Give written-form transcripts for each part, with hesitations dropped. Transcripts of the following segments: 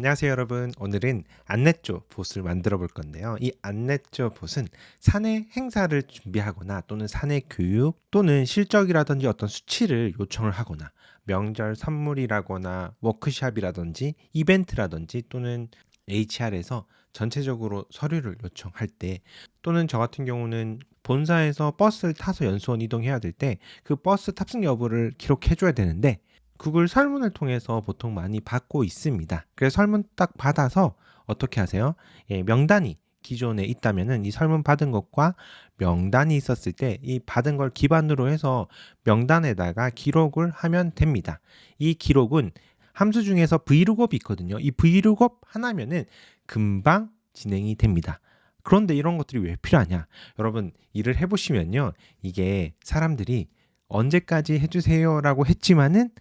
안녕하세요 여러분. 오늘은 안내조 봇을 만들어 볼 건데요. 이 안내조 봇은 사내 행사를 준비하거나 또는 사내 교육 또는 실적이라든지 어떤 수치를 요청을 하거나 명절 선물이라거나 워크숍이라든지 이벤트라든지 또는 HR에서 전체적으로 서류를 요청할 때 또는 저 같은 경우는 본사에서 버스를 타서 연수원 이동해야 될 때 그 버스 탑승 여부를 기록해 줘야 되는데 구글 설문을 통해서 보통 많이 받고 있습니다. 그래서 설문 딱 받아서 어떻게 하세요? 명단이 기존에 있다면은 이 설문 받은 것과 명단이 있었을 때 이 받은 걸 기반으로 해서 명단에다가 기록을 하면 됩니다. 이 기록은 함수 중에서 vlookup이 있거든요. 이 vlookup 하나면은 금방 진행이 됩니다. 그런데 이런 것들이 왜 필요하냐? 여러분 일을 해보시면요. 이게 사람들이 언제까지 해주세요라고 했지만은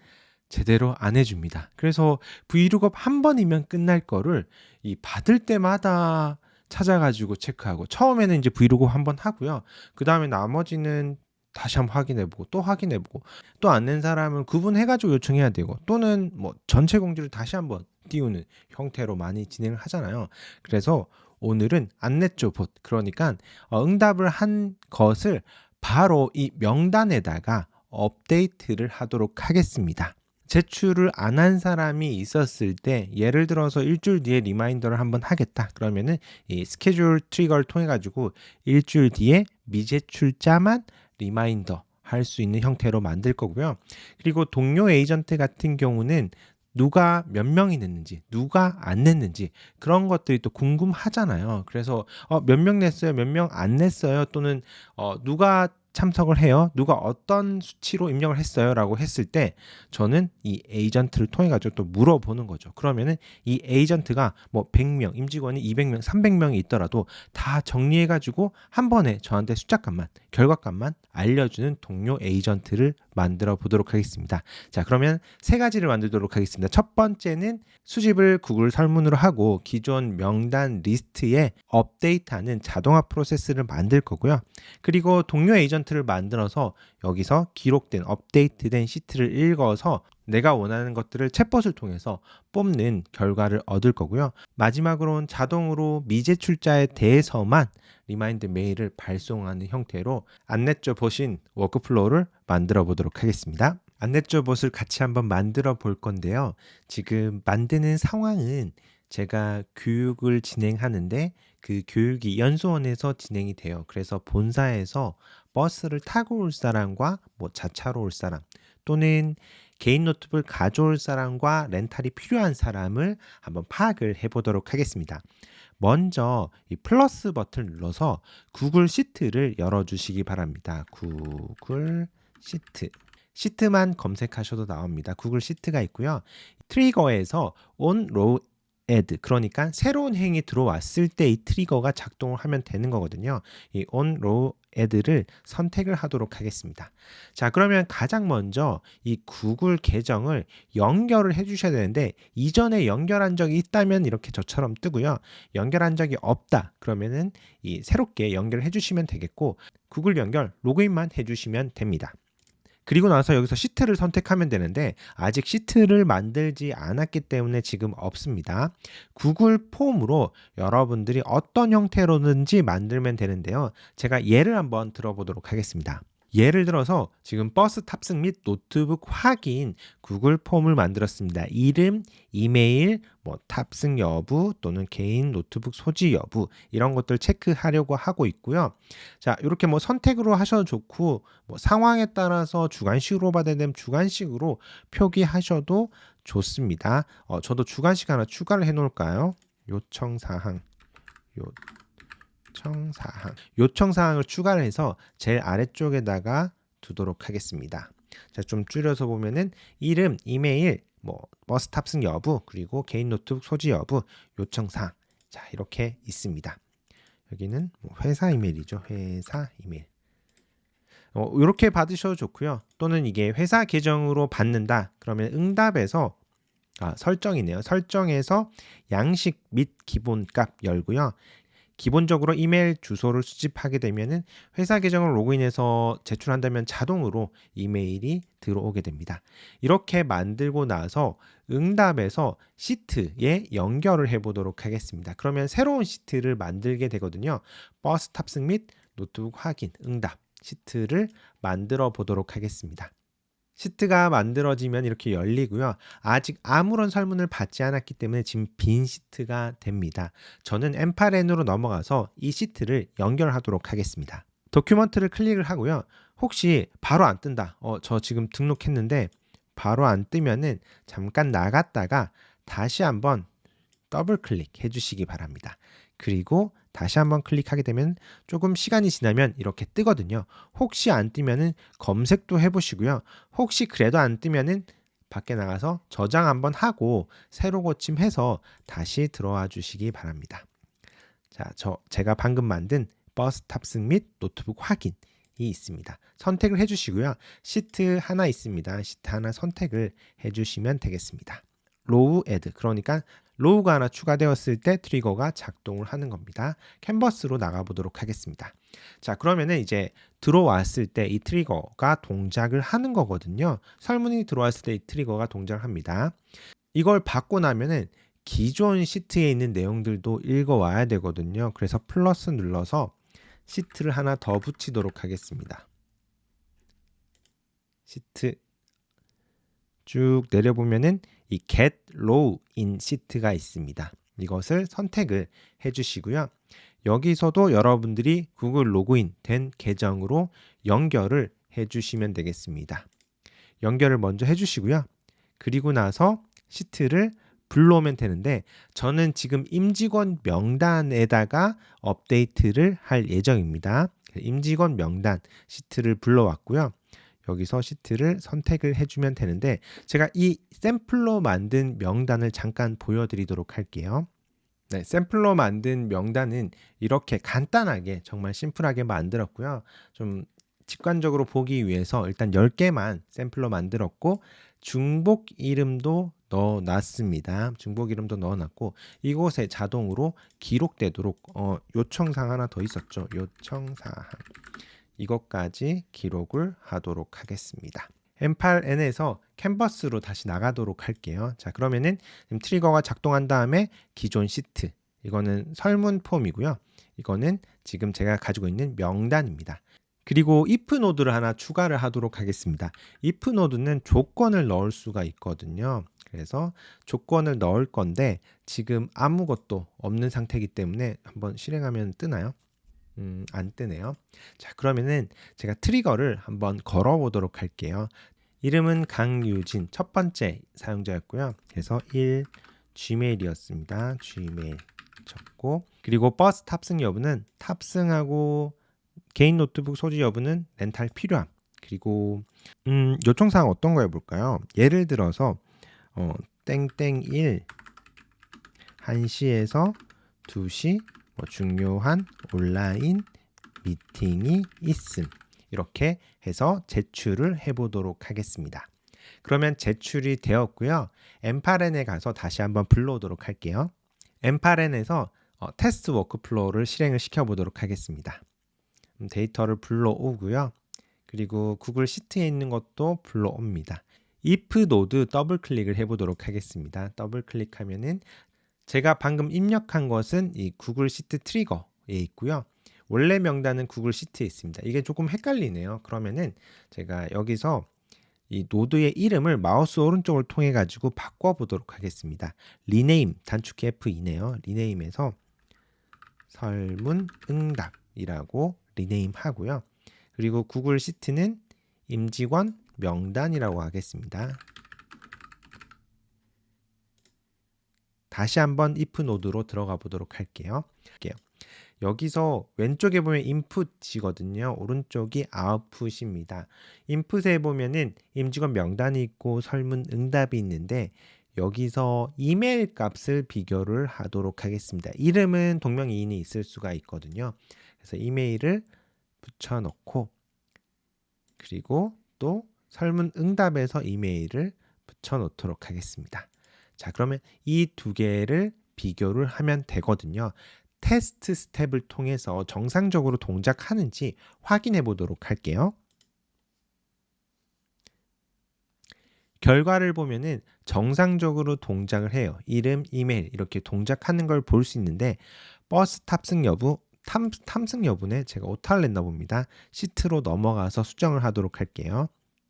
제대로 안 해줍니다. 그래서 브이룩업 한 번이면 끝날 거를 이 받을 때마다 찾아가지고 체크하고 처음에는 이제 브이룩업 한 번 하고요. 그 다음에 나머지는 다시 한번 확인해보고 또 확인해보고 또 안 낸 사람은 구분해가지고 요청해야 되고 또는 뭐 전체 공지를 다시 한번 띄우는 형태로 많이 진행을 하잖아요. 그래서 오늘은 안내조 봇 그러니까 응답을 한 것을 바로 이 명단에다가 업데이트를 하도록 하겠습니다. 제출을 안 한 사람이 있었을 때 예를 들어서 일주일 뒤에 리마인더를 한번 하겠다 그러면은 이 스케줄 트리거를 통해 가지고 일주일 뒤에 미제출자만 리마인더 할 수 있는 형태로 만들 거고요. 그리고 동료 에이전트 같은 경우는 누가 몇 명이 냈는지 누가 안 냈는지 그런 것들이 또 궁금하잖아요. 그래서 몇 명 냈어요 몇 명 안 냈어요 또는 누가 참석을 해요. 누가 어떤 수치로 입력을 했어요 라고 했을 때 저는 이 에이전트를 통해 가지고 또 물어보는 거죠. 그러면은 이 에이전트가 뭐 100명, 임직원이 200명, 300명이 있더라도 다 정리해 가지고 한 번에 저한테 숫자값만, 결과값만 알려주는 동료 에이전트를 만들어 보도록 하겠습니다. 자, 그러면 세 가지를 만들도록 하겠습니다. 첫 번째는 수집을 구글 설문으로 하고 기존 명단 리스트에 업데이트하는 자동화 프로세스를 만들 거고요. 그리고 동료 에이전트를 만들어서 여기서 기록된 업데이트된 시트를 읽어서 내가 원하는 것들을 챗봇을 통해서 뽑는 결과를 얻을 거고요. 마지막으로는 자동으로 미제출자에 대해서만 리마인드 메일을 발송하는 형태로 안내조 봇인 워크플로우를 만들어 보도록 하겠습니다. 안내조 봇을 같이 한번 만들어 볼 건데요. 지금 만드는 상황은 제가 교육을 진행하는데 그 교육이 연수원에서 진행이 돼요. 그래서 본사에서 버스를 타고 올 사람과 뭐 자차로 올 사람 또는 개인 노트북을 가져올 사람과 렌탈이 필요한 사람을 한번 파악을 해보도록 하겠습니다. 먼저 이 플러스 버튼을 눌러서 구글 시트를 열어주시기 바랍니다. 구글 시트만 검색하셔도 나옵니다. 구글 시트가 있고요. 트리거에서 on row add 그러니까 새로운 행이 들어왔을 때 이 트리거가 작동을 하면 되는 거거든요. 이 on row add를 선택을 하도록 하겠습니다. 자, 그러면 가장 먼저 이 구글 계정을 연결을 해 주셔야 되는데 이전에 연결한 적이 있다면 이렇게 저처럼 뜨고요. 연결한 적이 없다 그러면은 이 새롭게 연결해 주시면 되겠고 구글 연결 로그인만 해 주시면 됩니다. 그리고 나서 여기서 시트를 선택하면 되는데 아직 시트를 만들지 않았기 때문에 지금 없습니다. 구글 폼으로 여러분들이 어떤 형태로든지 만들면 되는데요. 제가 예를 한번 들어보도록 하겠습니다. 예를 들어서 지금 버스 탑승 및 노트북 확인 구글 폼을 만들었습니다. 이름, 이메일, 뭐 탑승 여부 또는 개인 노트북 소지 여부 이런 것들 체크하려고 하고 있고요. 자, 이렇게 뭐 선택으로 하셔도 좋고 뭐 상황에 따라서 주관식으로 받아야 되면 주관식으로 표기하셔도 좋습니다. 저도 주관식 하나 추가를 해 놓을까요? 요청사항 요청사항을 추가를 해서 제일 아래쪽에다가 두도록 하겠습니다. 자, 좀 줄여서 보면은 이름, 이메일, 뭐 버스 탑승 여부, 그리고 개인 노트북 소지 여부, 요청사항. 자, 이렇게 있습니다. 여기는 뭐 회사 이메일이죠. 회사 이메일. 이렇게 받으셔도 좋고요. 또는 이게 회사 계정으로 받는다. 그러면 응답에서 설정이네요. 설정에서 양식 및 기본값 열고요. 기본적으로 이메일 주소를 수집하게 되면은 회사 계정을 로그인해서 제출한다면 자동으로 이메일이 들어오게 됩니다. 이렇게 만들고 나서 응답에서 시트에 연결을 해 보도록 하겠습니다. 그러면 새로운 시트를 만들게 되거든요. 버스 탑승 및 노트북 확인, 응답 시트를 만들어 보도록 하겠습니다. 시트가 만들어지면 이렇게 열리고요. 아직 아무런 설문을 받지 않았기 때문에 지금 빈 시트가 됩니다. 저는 M8N으로 넘어가서 이 시트를 연결하도록 하겠습니다. 도큐먼트를 클릭을 하고요. 혹시 바로 안 뜬다. 저 지금 등록했는데 바로 안 뜨면은 잠깐 나갔다가 다시 한번 더블 클릭해 주시기 바랍니다. 그리고 다시 한번 클릭하게 되면 조금 시간이 지나면 이렇게 뜨거든요. 혹시 안 뜨면은 검색도 해보시고요. 혹시 그래도 안 뜨면은 밖에 나가서 저장 한번 하고 새로 고침해서 다시 들어와 주시기 바랍니다. 자, 제가 방금 만든 버스 탑승 및 노트북 확인이 있습니다. 선택을 해주시고요. 시트 하나 있습니다. 시트 하나 선택을 해주시면 되겠습니다. 로우 애드, 그러니까 로우가 하나 추가되었을 때 트리거가 작동을 하는 겁니다. 캔버스로 나가보도록 하겠습니다. 자, 그러면은 이제 들어왔을 때 이 트리거가 동작을 하는 거거든요. 설문이 들어왔을 때 이 트리거가 동작을 합니다. 이걸 받고 나면은 기존 시트에 있는 내용들도 읽어와야 되거든요. 그래서 플러스 눌러서 시트를 하나 더 붙이도록 하겠습니다. 시트 쭉 내려보면은 이 get low in 시트가 있습니다. 이것을 선택을 해주시고요. 여기서도 여러분들이 구글 로그인 된 계정으로 연결을 해주시면 되겠습니다. 연결을 먼저 해주시고요. 그리고 나서 시트를 불러오면 되는데 저는 지금 임직원 명단에다가 업데이트를 할 예정입니다. 임직원 명단 시트를 불러왔고요. 여기서 시트를 선택을 해주면 되는데 제가 이 샘플로 만든 명단을 잠깐 보여드리도록 할게요. 네, 샘플로 만든 명단은 이렇게 간단하게 정말 심플하게 만들었고요. 좀 직관적으로 보기 위해서 일단 10개만 샘플로 만들었고 중복 이름도 넣어놨습니다. 중복 이름도 넣어놨고 이곳에 자동으로 기록되도록 요청사항 하나 더 있었죠. 요청사항 이것까지 기록을 하도록 하겠습니다. M8N에서 캔버스로 다시 나가도록 할게요. 자, 그러면은 트리거가 작동한 다음에 기존 시트, 이거는 설문 폼이고요. 이거는 지금 제가 가지고 있는 명단입니다. 그리고 if 노드를 하나 추가를 하도록 하겠습니다. if 노드는 조건을 넣을 수가 있거든요. 그래서 조건을 넣을 건데 지금 아무것도 없는 상태이기 때문에 한번 실행하면 뜨나요? 안 뜨네요. 자, 그러면은 제가 트리거를 한번 걸어 보도록 할게요. 이름은 강유진, 첫 번째 사용자였고요. 그래서 1 gmail이었습니다. gmail 쳤고, 그리고 버스 탑승 여부는 탑승하고 개인 노트북 소지 여부는 렌탈 필요함. 그리고 요청사항 어떤 거 해볼까요? 예를 들어서 땡땡1 1시에서 2시 중요한 온라인 미팅이 있음. 이렇게 해서 제출을 해보도록 하겠습니다. 그러면 제출이 되었고요. M8N에 가서 다시 한번 불러오도록 할게요. M8N에서 테스트 워크플로우를 실행을 시켜보도록 하겠습니다. 데이터를 불러오고요. 그리고 구글 시트에 있는 것도 불러옵니다. if 노드 더블 클릭을 해보도록 하겠습니다. 더블 클릭하면은 제가 방금 입력한 것은 이 구글 시트 트리거에 있고요. 원래 명단은 구글 시트에 있습니다. 이게 조금 헷갈리네요. 그러면은 제가 여기서 이 노드의 이름을 마우스 오른쪽을 통해 가지고 바꿔 보도록 하겠습니다. 리네임 단축키 F2네요. 리네임에서 설문 응답이라고 리네임 하고요. 그리고 구글 시트는 임직원 명단이라고 하겠습니다. 다시 한번 if 노드로 들어가 보도록 할게요. 여기서 왼쪽에 보면 인풋이거든요. 오른쪽이 아웃풋입니다. 인풋에 보면은 임직원 명단이 있고 설문 응답이 있는데 여기서 이메일 값을 비교를 하도록 하겠습니다. 이름은 동명이인이 있을 수가 있거든요. 그래서 이메일을 붙여넣고 그리고 또 설문 응답에서 이메일을 붙여놓도록 하겠습니다. 자, 그러면 이 두 개를 비교를 하면 되거든요. 테스트 스텝을 통해서 정상적으로 동작하는지 확인해 보도록 할게요. 결과를 보면은 정상적으로 동작을 해요. 이름, 이메일 이렇게 동작하는 걸 볼 수 있는데 버스 탑승 여부, 탐승 여부는 제가 오타를 냈나 봅니다. 시트로 넘어가서 수정을 하도록 할게요.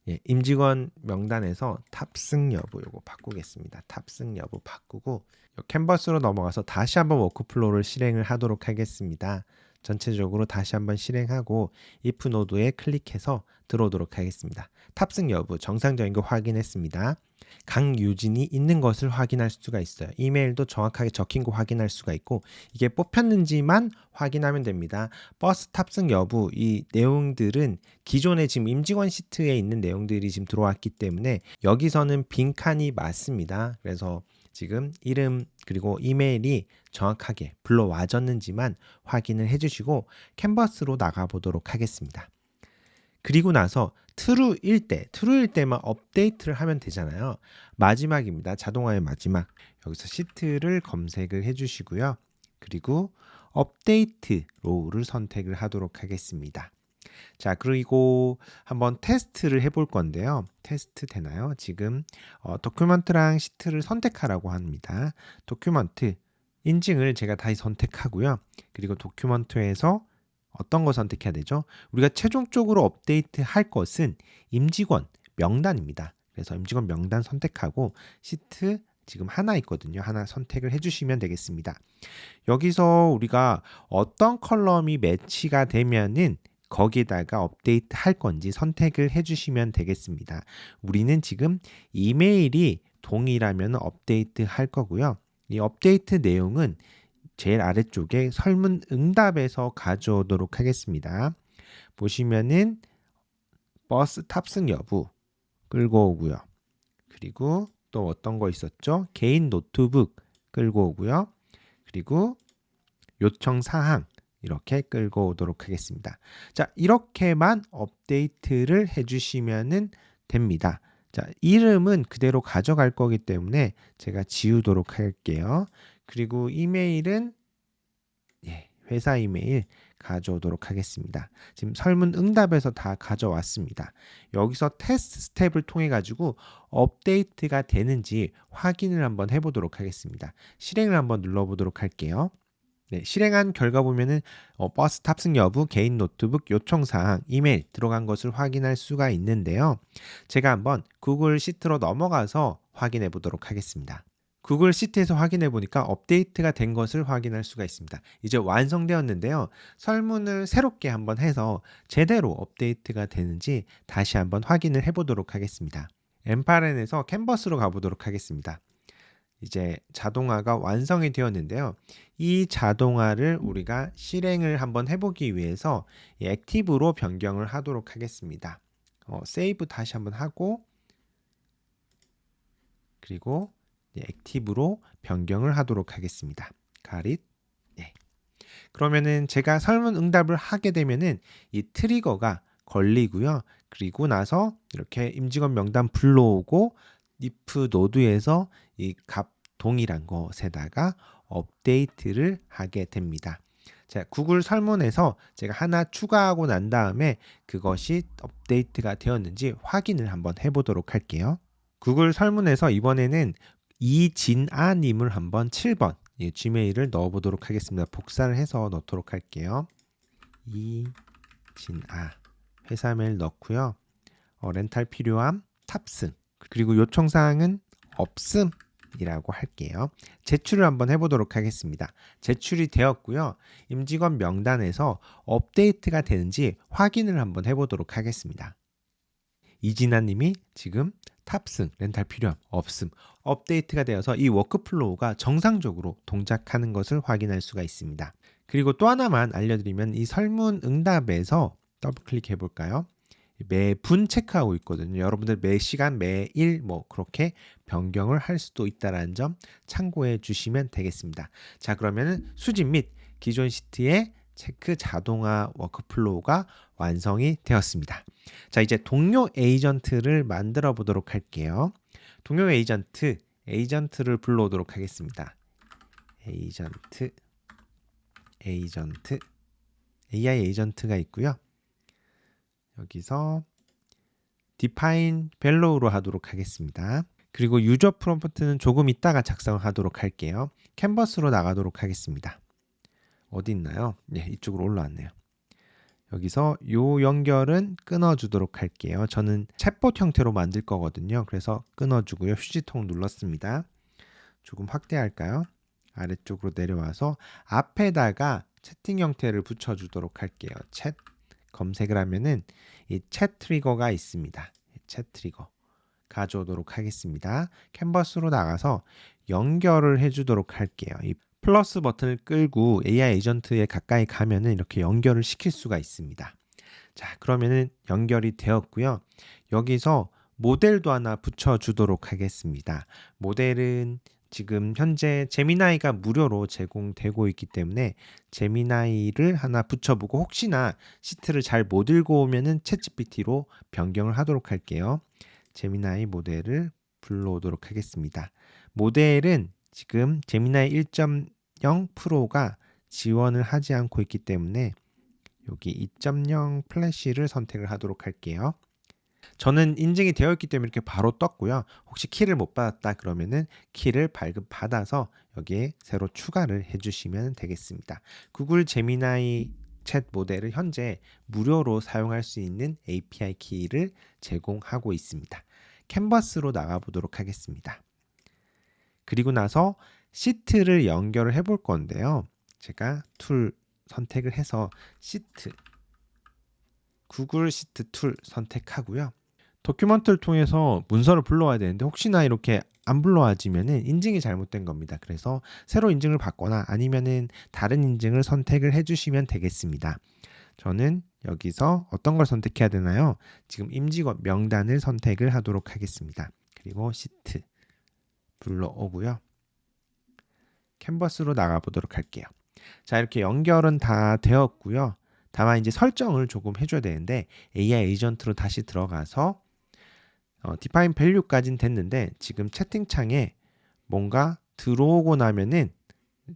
예, 임직원 명단에서 탑승 여부 요거 바꾸겠습니다. 탑승 여부 바꾸고 캔버스로 넘어가서 다시 한번 워크플로우를 실행을 하도록 하겠습니다. 전체적으로 다시 한번 실행하고 if 노드에 클릭해서 들어오도록 하겠습니다. 탑승 여부 정상적인 거 확인했습니다. 강유진이 있는 것을 확인할 수가 있어요. 이메일도 정확하게 적힌 거 확인할 수가 있고 이게 뽑혔는지만 확인하면 됩니다. 버스 탑승 여부 이 내용들은 기존에 지금 임직원 시트에 있는 내용들이 지금 들어왔기 때문에 여기서는 빈칸이 맞습니다. 그래서 지금 이름 그리고 이메일이 정확하게 불러와졌는지만 확인을 해주시고 캔버스로 나가보도록 하겠습니다. 그리고 나서 true일 때만 업데이트를 하면 되잖아요. 마지막입니다. 자동화의 마지막. 여기서 시트를 검색을 해주시고요. 그리고 업데이트 로우를 선택을 하도록 하겠습니다. 자, 그리고 한번 테스트를 해볼 건데요. 테스트 되나요? 지금 도큐먼트랑 시트를 선택하라고 합니다. 도큐먼트 인증을 제가 다시 선택하고요. 그리고 도큐먼트에서 어떤 거 선택해야 되죠? 우리가 최종적으로 업데이트 할 것은 임직원 명단입니다. 그래서 임직원 명단 선택하고 시트 지금 하나 있거든요. 하나 선택을 해주시면 되겠습니다. 여기서 우리가 어떤 컬럼이 매치가 되면은 거기에다가 업데이트 할 건지 선택을 해주시면 되겠습니다. 우리는 지금 이메일이 동일하면 업데이트 할 거고요. 이 업데이트 내용은 제일 아래쪽에 설문 응답에서 가져오도록 하겠습니다. 보시면은 버스 탑승 여부 끌고 오고요. 그리고 또 어떤 거 있었죠? 개인 노트북 끌고 오고요. 그리고 요청 사항 이렇게 끌고 오도록 하겠습니다. 자, 이렇게만 업데이트를 해주시면 됩니다. 자, 이름은 그대로 가져갈 거기 때문에 제가 지우도록 할게요. 그리고 이메일은 회사 이메일 가져오도록 하겠습니다. 지금 설문 응답에서 다 가져왔습니다. 여기서 테스트 스텝을 통해 가지고 업데이트가 되는지 확인을 한번 해보도록 하겠습니다. 실행을 한번 눌러보도록 할게요. 네, 실행한 결과 보면은 버스 탑승 여부, 개인 노트북, 요청사항, 이메일 들어간 것을 확인할 수가 있는데요. 제가 한번 구글 시트로 넘어가서 확인해 보도록 하겠습니다. 구글 시트에서 확인해 보니까 업데이트가 된 것을 확인할 수가 있습니다. 이제 완성되었는데요. 설문을 새롭게 한번 해서 제대로 업데이트가 되는지 다시 한번 확인을 해 보도록 하겠습니다. 엠파렌에서 캔버스로 가보도록 하겠습니다. 이제 자동화가 완성이 되었는데요. 이 자동화를 우리가 실행을 한번 해보기 위해서 액티브로 변경을 하도록 하겠습니다. 세이브 다시 한번 하고 그리고 액티브로 변경을 하도록 하겠습니다. 가릿. 네. 그러면은 제가 설문 응답을 하게 되면은 이 트리거가 걸리고요. 그리고 나서 이렇게 임직원 명단 불러오고 if 노드에서 이 값 동일한 것에다가 업데이트를 하게 됩니다. 자, 구글 설문에서 제가 하나 추가하고 난 다음에 그것이 업데이트가 되었는지 확인을 한번 해보도록 할게요. 구글 설문에서 이번에는 이진아님을 한번 7번 지메일을 넣어보도록 하겠습니다. 복사를 해서 넣도록 할게요. 이진아 회사 메일 넣고요. 렌탈 필요함 탑승 그리고 요청사항은 없음 이라고 할게요. 제출을 한번 해보도록 하겠습니다. 제출이 되었고요. 임직원 명단에서 업데이트가 되는지 확인을 한번 해보도록 하겠습니다. 이진아님이 지금 탑승, 렌탈 필요함, 없음, 업데이트가 되어서 이 워크플로우가 정상적으로 동작하는 것을 확인할 수가 있습니다. 그리고 또 하나만 알려드리면 이 설문 응답에서 더블 클릭해 볼까요? 매분 체크하고 있거든요. 여러분들 매 시간, 매일 뭐 그렇게 변경을 할 수도 있다는 점 참고해 주시면 되겠습니다. 자, 그러면은 수집 및 기존 시트의 체크 자동화 워크플로우가 완성이 되었습니다. 자, 이제 동료 에이전트를 만들어 보도록 할게요. 동료 에이전트를 불러오도록 하겠습니다. 에이전트 에이전트, AI 에이전트가 있고요. 여기서 define value로 하도록 하겠습니다. 그리고 유저 프롬프트는 조금 있다가 작성을 하도록 할게요. 캔버스로 나가도록 하겠습니다. 어디 있나요? 네, 이쪽으로 올라왔네요. 여기서 요 연결은 끊어주도록 할게요. 저는 챗봇 형태로 만들 거거든요. 그래서 끊어주고요. 휴지통 눌렀습니다. 조금 확대할까요? 아래쪽으로 내려와서 앞에다가 채팅 형태를 붙여주도록 할게요. 챗 검색을 하면은 이 챗 트리거가 있습니다. 챗 트리거 가져오도록 하겠습니다. 캔버스로 나가서 연결을 해주도록 할게요. 이 플러스 버튼을 끌고 AI 에이전트에 가까이 가면은 이렇게 연결을 시킬 수가 있습니다. 자, 그러면은 연결이 되었고요. 여기서 모델도 하나 붙여주도록 하겠습니다. 모델은 지금 현재 제미나이가 무료로 제공되고 있기 때문에 제미나이를 하나 붙여보고 혹시나 시트를 잘 못 읽고 오면은 챗GPT로 변경을 하도록 할게요. 제미나이 모델을 불러오도록 하겠습니다. 모델은 지금 제미나이 1.0 프로가 지원을 하지 않고 있기 때문에 여기 2.0 플래시를 선택을 하도록 할게요. 저는 인증이 되어 있기 때문에 이렇게 바로 떴고요. 혹시 키를 못 받았다 그러면은 키를 발급받아서 여기에 새로 추가를 해주시면 되겠습니다. 구글 제미나이 챗 모델을 현재 무료로 사용할 수 있는 API 키를 제공하고 있습니다. 캔버스로 나가보도록 하겠습니다. 그리고 나서 시트를 연결을 해볼 건데요. 제가 툴 선택을 해서 시트, 구글 시트 툴 선택하고요. 도큐먼트를 통해서 문서를 불러와야 되는데 혹시나 이렇게 안 불러와지면은 인증이 잘못된 겁니다. 그래서 새로 인증을 받거나 아니면은 다른 인증을 선택을 해주시면 되겠습니다. 저는 여기서 어떤 걸 선택해야 되나요? 지금 임직원 명단을 선택을 하도록 하겠습니다. 그리고 시트 불러오고요. 캔버스로 나가보도록 할게요. 자, 이렇게 연결은 다 되었고요. 다만 이제 설정을 조금 해줘야 되는데 AI 에이전트로 다시 들어가서 define value까지는 됐는데 지금 채팅창에 뭔가 들어오고 나면은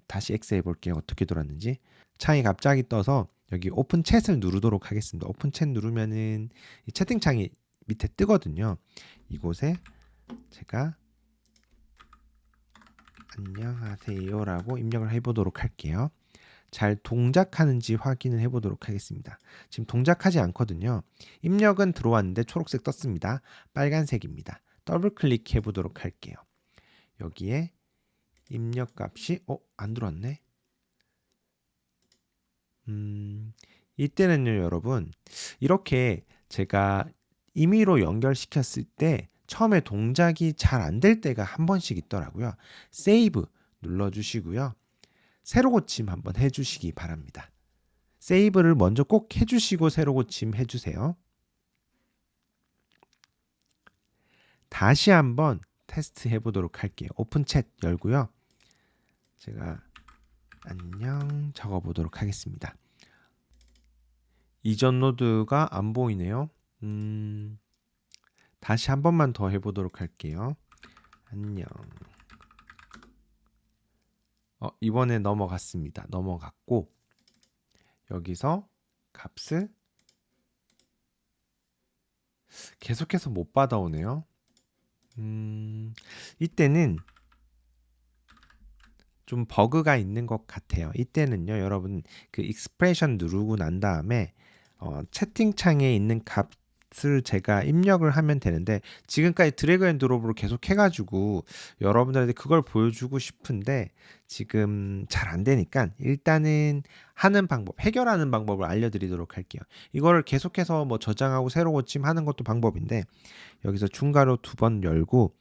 다시 X 해볼게요. 어떻게 돌았는지. 창이 갑자기 떠서 여기 오픈 챗을 누르도록 하겠습니다. 오픈 챗 누르면은 이 채팅창이 밑에 뜨거든요. 이곳에 제가 안녕하세요라고 입력을 해보도록 할게요. 잘 동작하는지 확인을 해보도록 하겠습니다. 지금 동작하지 않거든요. 입력은 들어왔는데 초록색 떴습니다. 빨간색입니다. 더블 클릭해 보도록 할게요. 여기에 입력 값이 안 들어왔네. 이때는요 여러분 이렇게 제가 임의로 연결시켰을 때 처음에 동작이 잘 안 될 때가 한 번씩 있더라고요. 세이브 눌러주시고요. 새로 고침 한번 해주시기 바랍니다. 세이브를 먼저 꼭 해주시고 새로 고침 해주세요. 다시 한번 테스트 해보도록 할게요. 오픈 챗 열고요. 제가 안녕 적어보도록 하겠습니다. 이전 노드가 안 보이네요. 다시 한 번만 더 해보도록 할게요. 안녕. 이번에 넘어갔습니다. 넘어갔고 여기서 값을 계속해서 못 받아오네요. 이때는 좀 버그가 있는 것 같아요. 이때는요, 여러분 그 익스프레션 누르고 난 다음에 채팅창에 있는 값을 제가 입력을 하면 되는데 지금까지 드래그 앤 드롭으로 계속 해가지고 여러분들한테 그걸 보여주고 싶은데 지금 잘 안 되니까 일단은 하는 방법, 해결하는 방법을 알려드리도록 할게요. 이거를 계속해서 뭐 저장하고 새로 고침하는 것도 방법인데 여기서 중괄호 2번 열고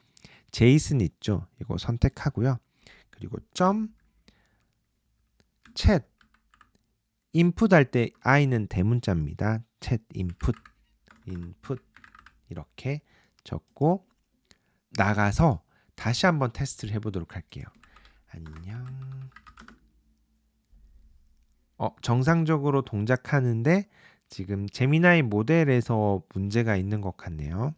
제이슨 있죠? 이거 선택하고요. 그리고 챗 인풋 할 때 i는 대문자입니다. 챗 인풋 이렇게 적고 나가서 다시 한번 테스트를 해보도록 할게요. 안녕. 정상적으로 동작하는데 지금 제미나이 모델에서 문제가 있는 것 같네요.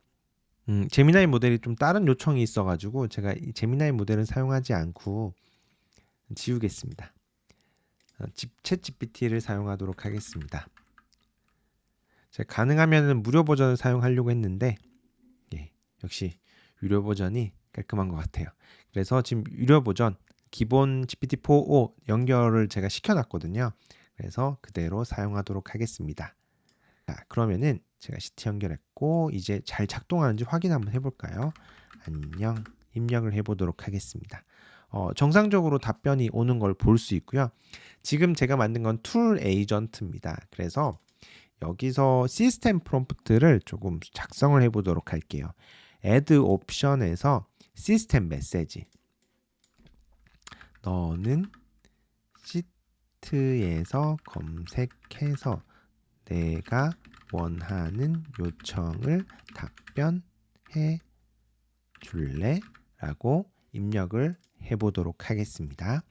제미나이 모델이 좀 다른 요청이 있어가지고 제가 이 제미나이 모델은 사용하지 않고 지우겠습니다. 챗 GPT를 사용하도록 하겠습니다. 제가 가능하면 무료 버전을 사용하려고 했는데 예, 역시 유료 버전이 깔끔한 것 같아요. 그래서 지금 유료 버전 기본 GPT-4o 연결을 제가 시켜놨거든요. 그래서 그대로 사용하도록 하겠습니다. 자, 그러면은 제가 CT 연결했고 이제 잘 작동하는지 확인 한번 해볼까요? 안녕 입력을 해보도록 하겠습니다. 정상적으로 답변이 오는 걸 볼 수 있고요. 지금 제가 만든 건 툴 에이전트입니다. 그래서 여기서 시스템 프롬프트를 조금 작성을 해보도록 할게요. add 옵션에서 시스템 메시지 너는 시트에서 검색해서 내가 원하는 요청을 답변해 줄래? 라고 입력을 해보도록 하겠습니다.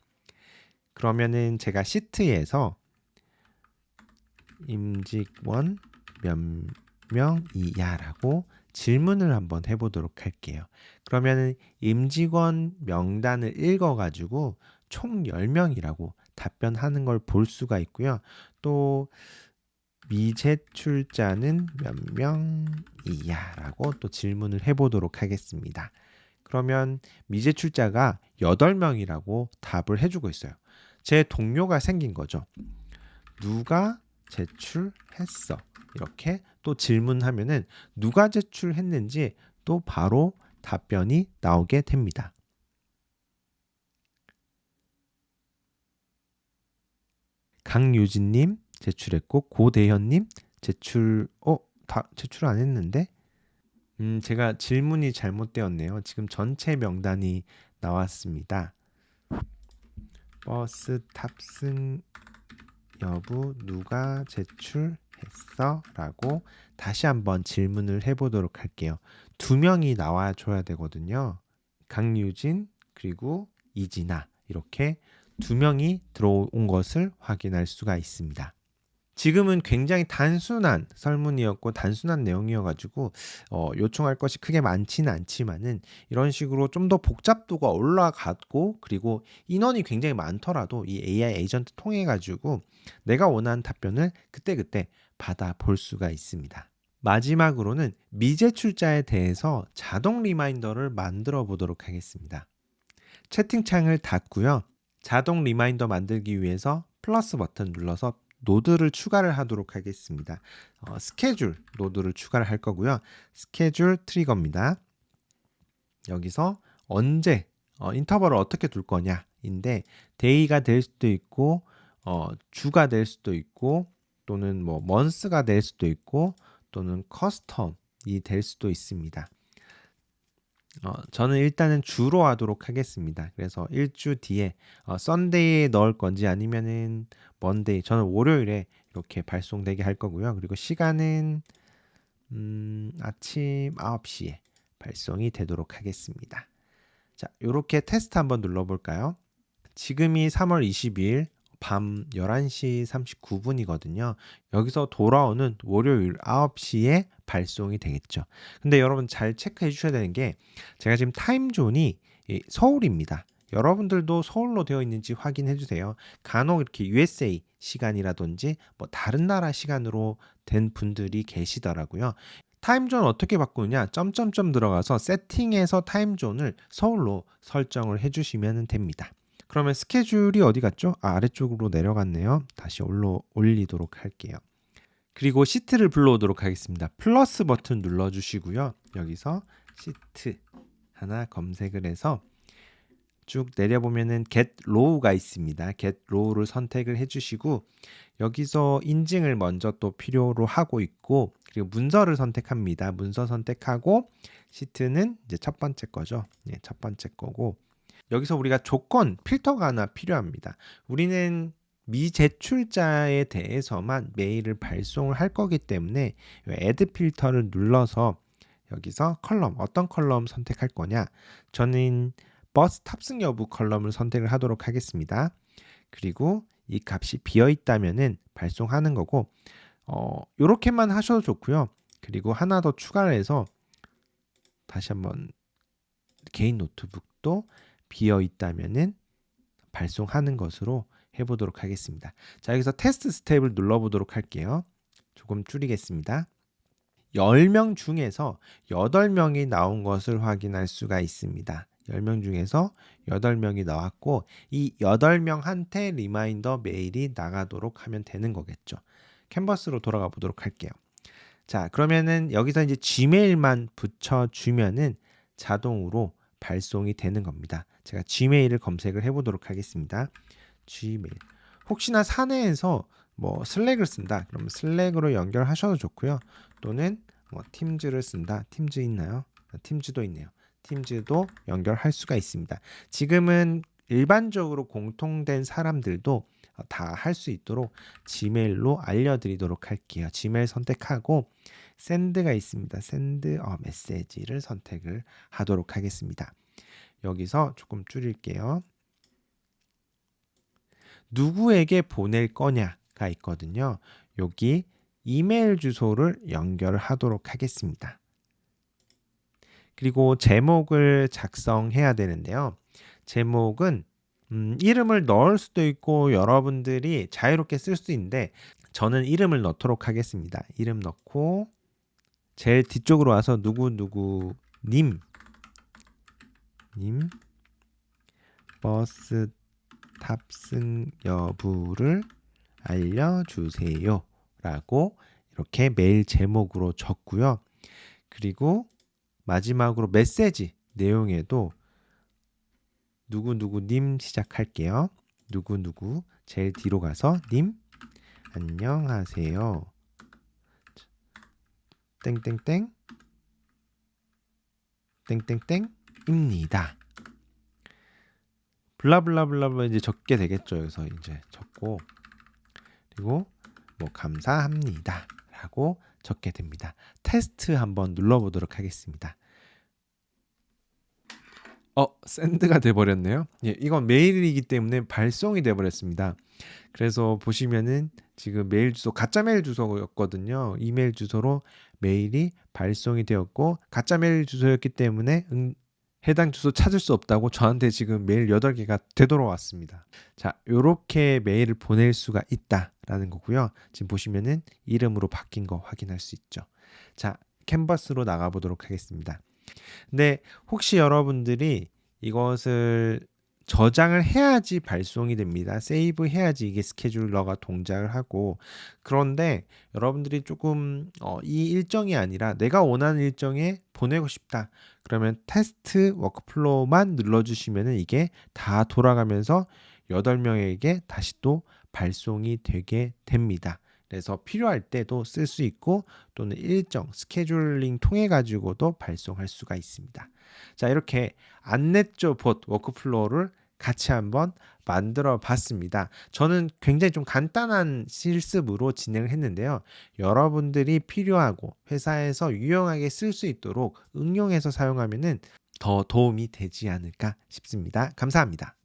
그러면은 제가 시트에서 임직원 몇 명이야? 라고 질문을 한번 해보도록 할게요. 그러면은 임직원 명단을 읽어가지고 총 10명이라고 답변하는 걸 볼 수가 있고요. 또 미제출자는 몇 명이야? 라고 또 질문을 해보도록 하겠습니다. 그러면 미제출자가 8명이라고 답을 해주고 있어요. 제 동료가 생긴 거죠. 누가 제출했어? 이렇게 또 질문하면은 누가 제출했는지 또 바로 답변이 나오게 됩니다. 강유진님 제출했고 고대현님 제출 다 제출 안 했는데 제가 질문이 잘못되었네요. 지금 전체 명단이 나왔습니다. 버스 탑승 여부 누가 제출했어? 라고 다시 한번 질문을 해보도록 할게요. 2명이 나와줘야 되거든요. 강유진 그리고 이진아 이렇게 2명이 들어온 것을 확인할 수가 있습니다. 지금은 굉장히 단순한 설문이었고 단순한 내용이어가지고 요청할 것이 크게 많지는 않지만은 이런 식으로 좀 더 복잡도가 올라갔고 그리고 인원이 굉장히 많더라도 이 AI 에이전트 통해 가지고 내가 원하는 답변을 그때그때 받아 볼 수가 있습니다. 마지막으로는 미제출자에 대해서 자동 리마인더를 만들어 보도록 하겠습니다. 채팅창을 닫고요. 자동 리마인더 만들기 위해서 플러스 버튼 눌러서 노드를 추가를 하도록 하겠습니다. 스케줄 노드를 추가를 할 거고요. 스케줄 트리거입니다. 여기서 언제 인터벌을 어떻게 둘 거냐인데 데이가 될 수도 있고 주가 될 수도 있고 또는 뭐 먼스가 될 수도 있고 또는 커스텀이 될 수도 있습니다. 저는 일단은 주로 하도록 하겠습니다. 그래서 1주 뒤에 썬데이에 넣을 건지 아니면은 먼데이, 저는 월요일에 이렇게 발송되게 할 거고요. 그리고 시간은 아침 9시에 발송이 되도록 하겠습니다. 자, 이렇게 테스트 한번 눌러볼까요? 지금이 3월 22일 밤 11시 39분이거든요. 여기서 돌아오는 월요일 9시에 발송이 되겠죠. 근데 여러분 잘 체크해 주셔야 되는 게 제가 지금 타임존이 서울입니다. 여러분들도 서울로 되어 있는지 확인해 주세요. 간혹 이렇게 USA 시간이라든지 뭐 다른 나라 시간으로 된 분들이 계시더라고요. 타임존 어떻게 바꾸느냐? 점점점 들어가서 세팅에서 타임존을 서울로 설정을 해주시면 됩니다. 그러면 스케줄이 어디 갔죠? 아래쪽으로 내려갔네요. 다시 올리도록 할게요. 그리고 시트를 불러오도록 하겠습니다. 플러스 버튼 눌러주시고요. 여기서 시트 하나 검색을 해서 쭉 내려보면은 get row가 있습니다. get row를 선택을 해주시고 여기서 인증을 먼저 또 필요로 하고 있고 그리고 문서를 선택합니다. 문서 선택하고 시트는 이제 첫 번째 거죠. 네, 첫 번째 거고 여기서 우리가 조건 필터가 하나 필요합니다. 우리는 미제출자에 대해서만 메일을 발송을 할 거기 때문에 add 필터를 눌러서 여기서 컬럼 어떤 컬럼 선택할 거냐? 저는 버스 탑승 여부 컬럼을 선택을 하도록 하겠습니다. 그리고 이 값이 비어 있다면은 발송하는 거고 요렇게만 하셔도 좋고요. 그리고 하나 더 추가를 해서 다시 한번 개인 노트북도 비어 있다면은 발송하는 것으로 해보도록 하겠습니다. 자, 여기서 테스트 스텝을 눌러보도록 할게요. 조금 줄이겠습니다. 10명 중에서 8명이 나온 것을 확인할 수가 있습니다. 10명 중에서 8명이 나왔고 이 8명한테 리마인더 메일이 나가도록 하면 되는 거겠죠. 캔버스로 돌아가 보도록 할게요. 자, 그러면은 여기서 이제 지메일만 붙여주면은 자동으로 발송이 되는 겁니다. 제가 지메일을 검색을 해보도록 하겠습니다. 지메일. 혹시나 사내에서 뭐 슬랙을 쓴다. 그러면 슬랙으로 연결하셔도 좋고요. 또는 뭐 팀즈를 쓴다. 팀즈 있나요? 팀즈도 있네요. 팀즈도 연결할 수가 있습니다. 지금은 일반적으로 공통된 사람들도 다 할 수 있도록 지메일로 알려드리도록 할게요. 지메일 선택하고 샌드가 있습니다. 샌드 메시지를 선택을 하도록 하겠습니다. 여기서 조금 줄일게요. 누구에게 보낼 거냐가 있거든요. 여기 이메일 주소를 연결하도록 하겠습니다. 그리고 제목을 작성해야 되는데요. 제목은 이름을 넣을 수도 있고 여러분들이 자유롭게 쓸 수 있는데 저는 이름을 넣도록 하겠습니다. 이름 넣고 제일 뒤쪽으로 와서 누구누구님 버스 탑승 여부를 알려주세요 라고 이렇게 메일 제목으로 적고요. 그리고 마지막으로 메시지 내용에도 누구누구님 시작할게요. 누구누구 제일 뒤로 가서 님 안녕하세요. 땡땡땡 땡땡땡입니다. 블라블라블라블라 이제 적게 되겠죠. 여기서 이제 적고 그리고 뭐 감사합니다 라고 적게 됩니다. 테스트 한번 눌러보도록 하겠습니다. 샌드가 돼버렸네요. 예, 이건 메일이기 때문에 발송이 돼버렸습니다. 그래서 보시면은 지금 메일 주소 가짜 메일 주소였거든요. 이메일 주소로 메일이 발송이 되었고 가짜 메일 주소였기 때문에 해당 주소 찾을 수 없다고 저한테 지금 메일 8개가 되돌아왔습니다. 자, 요렇게 메일을 보낼 수가 있다라는 거고요. 지금 보시면은 이름으로 바뀐 거 확인할 수 있죠. 자, 캔버스로 나가 보도록 하겠습니다. 근데 혹시 여러분들이 이것을 저장을 해야지 발송이 됩니다. 세이브 해야지 이게 스케줄러가 동작을 하고 그런데 여러분들이 조금 이 일정이 아니라 내가 원하는 일정에 보내고 싶다. 그러면 테스트 워크플로우만 눌러주시면 이게 다 돌아가면서 8명에게 다시 또 발송이 되게 됩니다. 그래서 필요할 때도 쓸 수 있고 또는 일정 스케줄링 통해 가지고도 발송할 수가 있습니다. 자, 이렇게 안냈죠 봇 워크플로우를 같이 한번 만들어 봤습니다. 저는 굉장히 좀 간단한 실습으로 진행을 했는데요. 여러분들이 필요하고 회사에서 유용하게 쓸 수 있도록 응용해서 사용하면은 더 도움이 되지 않을까 싶습니다. 감사합니다.